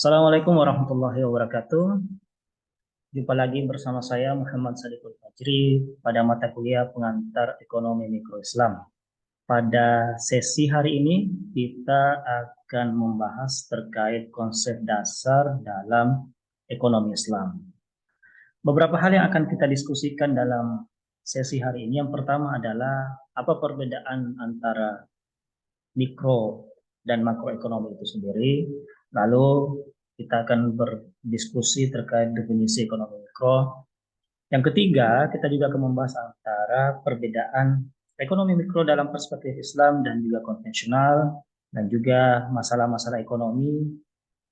Assalamualaikum warahmatullahi wabarakatuh. Jumpa lagi bersama saya Muhammad Sadiqul Fajri pada mata kuliah pengantar Ekonomi Mikro Islam. Pada sesi hari ini kita akan membahas terkait konsep dasar dalam ekonomi Islam. Beberapa hal yang akan kita diskusikan dalam sesi hari ini. Yang pertama adalah apa perbedaan antara mikro dan makroekonomi itu sendiri. Lalu kita akan berdiskusi terkait definisi ekonomi mikro. Yang ketiga, kita juga akan membahas antara perbedaan ekonomi mikro dalam perspektif Islam dan juga konvensional, dan juga masalah-masalah ekonomi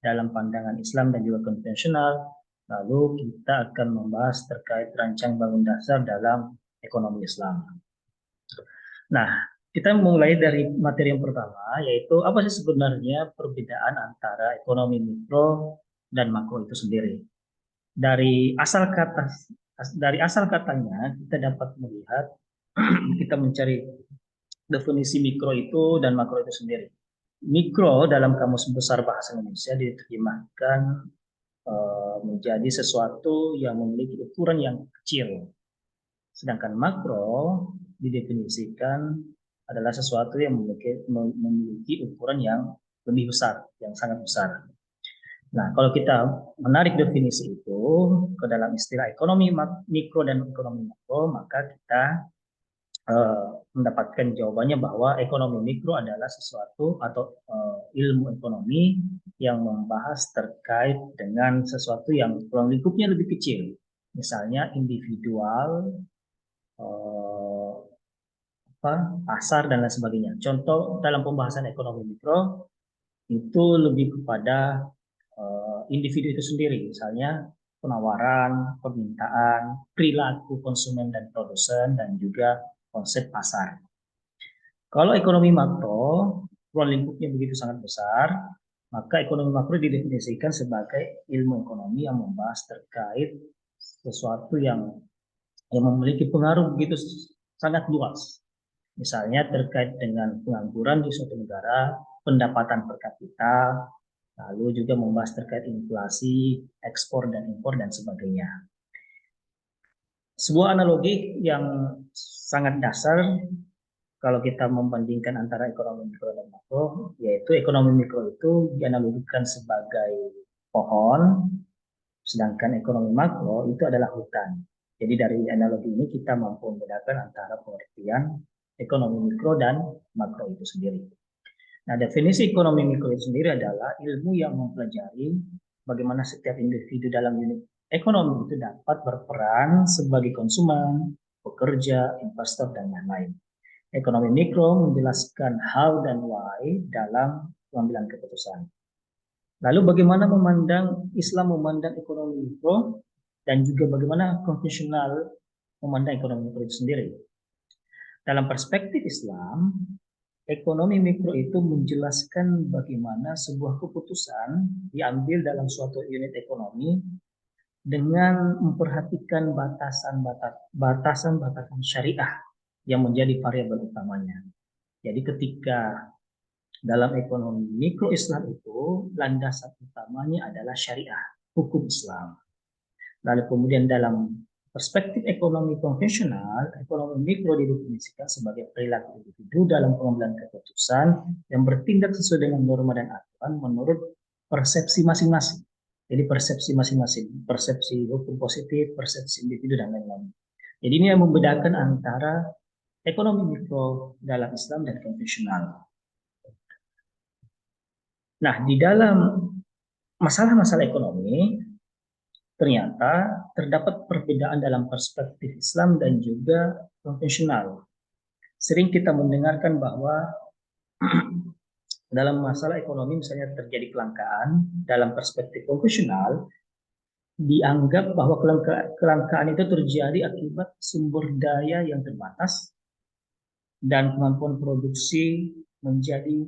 dalam pandangan Islam dan juga konvensional. Lalu kita akan membahas terkait rancang bangun dasar dalam ekonomi Islam. Nah, kita mulai dari materi yang pertama, yaitu apa sih sebenarnya perbedaan antara ekonomi mikro dan makro itu sendiri. Dari asal kata dari asal katanya kita dapat melihat kita mencari definisi mikro itu dan makro itu sendiri. Mikro dalam Kamus Besar Bahasa Indonesia diterjemahkan menjadi sesuatu yang memiliki ukuran yang kecil. Sedangkan makro didefinisikan adalah sesuatu yang memiliki ukuran yang lebih besar, yang sangat besar. Nah, kalau kita menarik definisi itu ke dalam istilah ekonomi mikro dan ekonomi makro, maka kita mendapatkan jawabannya bahwa ekonomi mikro adalah sesuatu atau ilmu ekonomi yang membahas terkait dengan sesuatu yang ruang lingkupnya lebih kecil. Misalnya individual, pasar, dan lain sebagainya. Contoh dalam pembahasan ekonomi mikro itu lebih kepada individu itu sendiri, misalnya penawaran, permintaan, perilaku konsumen dan produsen, dan juga konsep pasar. Kalau ekonomi makro, ruang lingkupnya begitu sangat besar, maka ekonomi makro didefinisikan sebagai ilmu ekonomi yang membahas terkait sesuatu yang memiliki pengaruh begitu sangat luas. Misalnya terkait dengan pengangguran di suatu negara, pendapatan per kapita, lalu juga membahas terkait inflasi, ekspor dan impor, dan sebagainya. Sebuah analogi yang sangat dasar kalau kita membandingkan antara ekonomi mikro dan makro, yaitu ekonomi mikro itu dianalogikan sebagai pohon, sedangkan ekonomi makro itu adalah hutan. Jadi dari analogi ini kita mampu membedakan antara pengertian ekonomi mikro dan makro itu sendiri. Nah, definisi ekonomi mikro itu sendiri adalah ilmu yang mempelajari bagaimana setiap individu dalam unit ekonomi itu dapat berperan sebagai konsumen, pekerja, investor, dan lain-lain. Ekonomi mikro menjelaskan how dan why dalam pengambilan keputusan. Lalu bagaimana Islam memandang ekonomi mikro, dan juga bagaimana konvensional memandang ekonomi mikro itu sendiri. Dalam perspektif Islam, ekonomi mikro itu menjelaskan bagaimana sebuah keputusan diambil dalam suatu unit ekonomi dengan memperhatikan batasan-batasan syariah yang menjadi variabel utamanya. Jadi ketika dalam ekonomi mikro Islam itu landasan utamanya adalah syariah, hukum Islam. Lalu kemudian dalam perspektif ekonomi konvensional, ekonomi mikro didefinisikan sebagai perilaku individu dalam pengambilan keputusan yang bertindak sesuai dengan norma dan aturan menurut persepsi masing-masing. Jadi persepsi masing-masing, persepsi hukum positif, persepsi individu, dan lain-lain. Jadi ini yang membedakan antara ekonomi mikro dalam Islam dan konvensional. Nah, di dalam masalah-masalah ekonomi, ternyata terdapat perbedaan dalam perspektif Islam dan juga konvensional. Sering kita mendengarkan bahwa dalam masalah ekonomi misalnya terjadi kelangkaan, dalam perspektif konvensional dianggap bahwa kelangkaan itu terjadi akibat sumber daya yang terbatas dan kemampuan produksi menjadi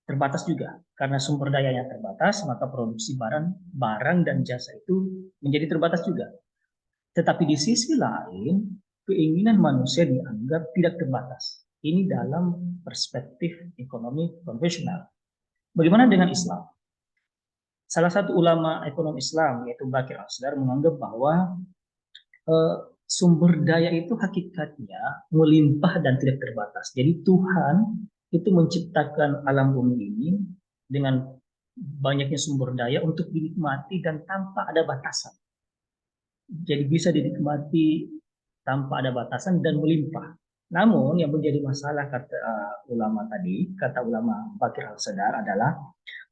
terbatas juga. Karena sumber dayanya terbatas, maka produksi barang dan jasa itu menjadi terbatas juga. Tetapi di sisi lain, keinginan manusia dianggap tidak terbatas. Ini dalam perspektif ekonomi konvensional. Bagaimana dengan Islam? Salah satu ulama ekonomi Islam yaitu Bakir Al-Sadar menganggap bahwa eh, sumber daya itu hakikatnya melimpah dan tidak terbatas. Jadi Tuhan itu menciptakan alam bumi ini dengan banyaknya sumber daya untuk dinikmati dan tanpa ada batasan. Jadi bisa dinikmati tanpa ada batasan dan melimpah. Namun yang menjadi masalah kata ulama tadi, kata ulama Bakir Al-Sadar adalah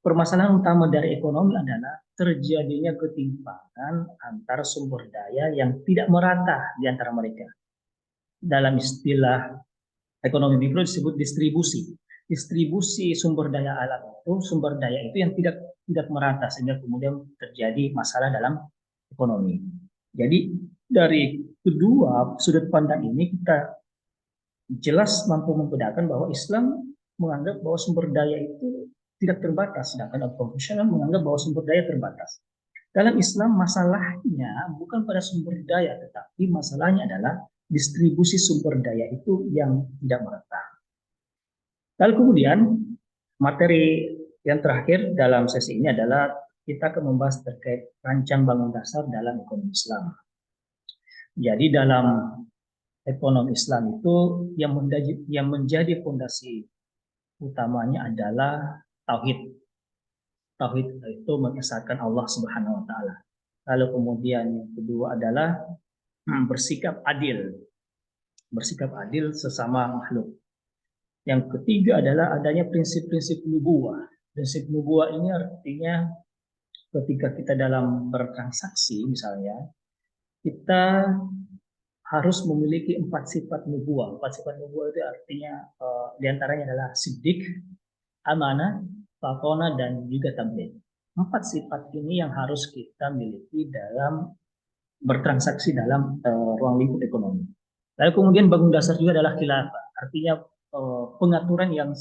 permasalahan utama dari ekonomi adalah terjadinya ketimpangan antara sumber daya yang tidak merata di antara mereka. Dalam istilah ekonomi mikro disebut distribusi. Distribusi sumber daya alam itu, sumber daya itu yang tidak merata sehingga kemudian terjadi masalah dalam ekonomi. Jadi dari kedua sudut pandang ini kita jelas mampu membedakan bahwa Islam menganggap bahwa sumber daya itu tidak terbatas, sedangkan konvensional menganggap bahwa sumber daya terbatas. Dalam Islam masalahnya bukan pada sumber daya, tetapi masalahnya adalah distribusi sumber daya itu yang tidak merata. Lalu kemudian materi yang terakhir dalam sesi ini adalah kita akan membahas terkait rancang bangun dasar dalam ekonomi Islam. Jadi dalam ekonomi Islam itu yang menjadi fondasi utamanya adalah tauhid. Tauhid itu mengesahkan Allah Subhanahu wa taala. Lalu kemudian yang kedua adalah bersikap adil. Bersikap adil sesama makhluk. Yang ketiga adalah adanya prinsip-prinsip nubuwah. Prinsip nubuwah ini artinya ketika kita dalam bertransaksi misalnya, kita harus memiliki 4 sifat nubuwah. 4 sifat nubuwah itu artinya diantaranya adalah sidik, amanah, fatona, dan juga tabligh. 4 sifat ini yang harus kita miliki dalam bertransaksi dalam ruang lingkup ekonomi. Lalu kemudian bangun dasar juga adalah khilafah, artinya pengaturan yang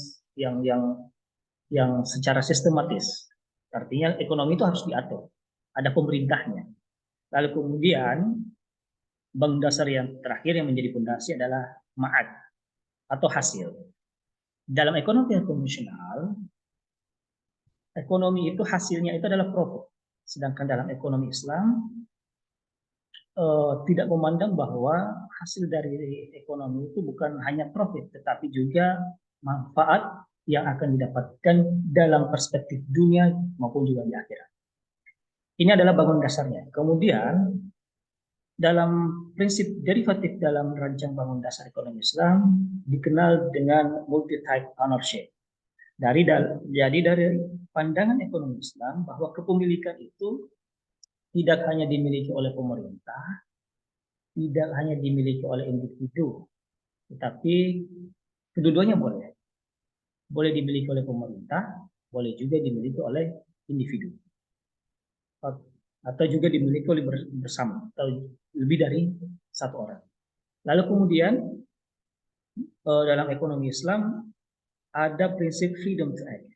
yang secara sistematis. Artinya ekonomi itu harus diatur, ada pemerintahnya. Lalu kemudian bangun dasar yang terakhir yang menjadi fondasi adalah ma'ad atau hasil. Dalam ekonomi konvensional, ekonomi itu hasilnya itu adalah profit. Sedangkan dalam ekonomi Islam tidak memandang bahwa hasil dari ekonomi itu bukan hanya profit, tetapi juga manfaat yang akan didapatkan dalam perspektif dunia maupun juga di akhirat. Ini adalah bangun dasarnya. Kemudian dalam prinsip derivatif dalam rancang bangun dasar ekonomi Islam dikenal dengan multi-type ownership. Jadi dari pandangan ekonomi Islam bahwa kepemilikan itu tidak hanya dimiliki oleh pemerintah, tidak hanya dimiliki oleh individu, tetapi kedua-duanya boleh. Boleh dimiliki oleh pemerintah, boleh juga dimiliki oleh individu. Atau juga dimiliki oleh bersama, atau lebih dari satu orang. Lalu kemudian dalam ekonomi Islam ada prinsip freedom to act.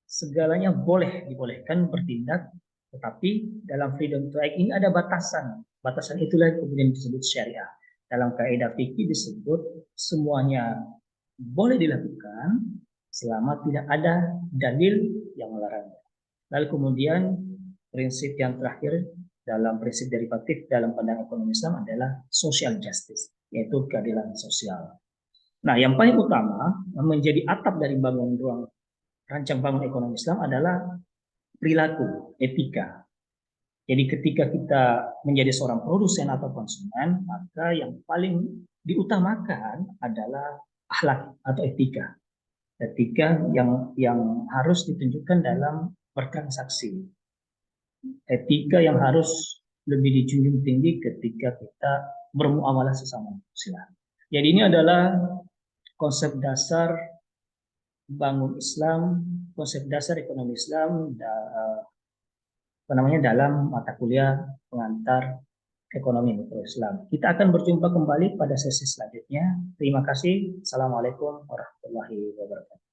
Segalanya boleh dibolehkan bertindak, tetapi dalam freedom to act ini ada batasan. Batasan itulah yang kemudian disebut syariah. Dalam kaidah fikih disebut semuanya boleh dilakukan selama tidak ada dalil yang melarangnya. Lalu kemudian prinsip yang terakhir dalam prinsip derivatif dalam pandangan ekonomi Islam adalah social justice, yaitu keadilan sosial. Nah, yang paling utama menjadi atap dari rancang bangun ekonomi Islam adalah perilaku, etika. Jadi ketika kita menjadi seorang produsen atau konsumen, maka yang paling diutamakan adalah akhlak atau etika. Etika yang harus ditunjukkan dalam bertransaksi. Etika yang harus lebih dijunjung tinggi ketika kita bermuamalah sesama manusia. Jadi ini adalah konsep dasar bangun Islam, konsep dasar ekonomi Islam dalam mata kuliah pengantar ekonomi mikro Islam. Kita akan berjumpa kembali pada sesi selanjutnya. Terima kasih. Assalamualaikum warahmatullahi wabarakatuh.